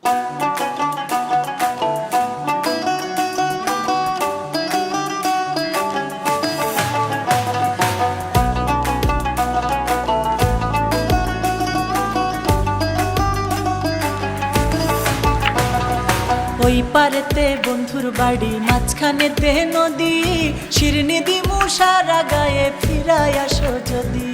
ওই পারেতে বন্ধুর বাড়ি, মাঝখানেতে নদী, শিরনি দিমু সারা গায়ে, ফিরাই আসো যদি।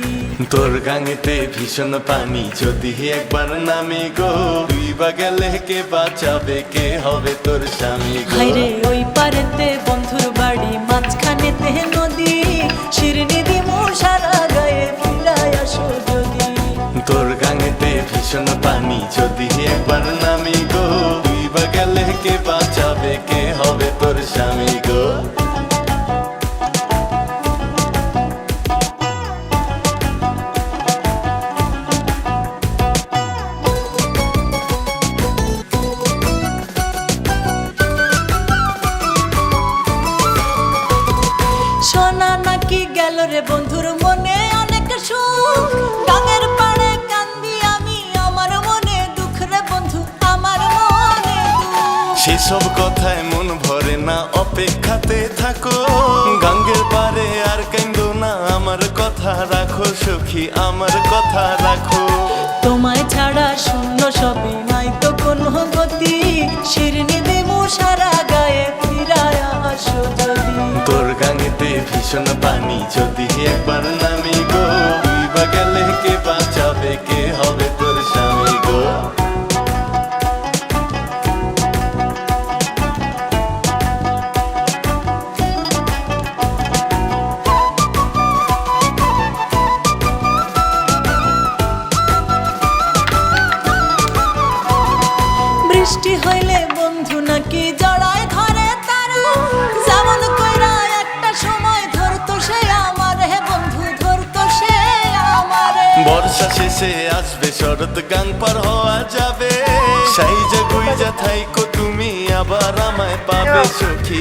তোর গাঙেতে ভীষণ পানি, যদি একবার নামি গো, তুই বা গেলে কে বাঁচাবে, কে হবে তোর স্বামী গো? হায়রে ওই পারেতে বন্ধুর বাড়ি, মাঝখানেতে নদী, শিরনি দিমু সারা গায়ে, ফিরাই আসো যদি। তোর গাঙেতে ভীষণ পানি, যদি একবার নামি গো, তুই বা গেলে কে বাঁচাবে, কে হবে তোর স্বামী গো? সোনা নাকি গেল রে বন্ধুর মনে অনেক সুখ, গাঙের পাড়ে কান্দি আমি, আমার মনে দুঃখ রে বন্ধু, আমার মনে দুঃখ। সেসব কথায় মন ভরে না, অপেক্ষাতে থাকো, গাঙ্গের পারে আর কান্দো না, আমার কথা রাখো সখী, আমার কথা রাখো। তোমায় ছাড়া শূন্য সবই, নাই তো কোনো গতি, শিরনি দিমু সারা গায়ে, ফিরায় আসো যদি। তোর গাঙেতে ভীষণ পানি, যদি একবার নামি গো, তুই বা গেলে কে বাঁচাবে, কে হবে তোর স্বামী গো? বৃষ্টি হইলে বন্ধু নাকি জড়ায় ধরে তারা, যেমন কইরা একটা সময় ধরতো সে আমার, হে বন্ধু ধরতো সে আমারে। বর্ষা শেষে আসবে শরৎ, গাং পার হওয়া যাবে, সাইজা গুইজা থাইকো তুমি, আবার আমায় পাবে সখী।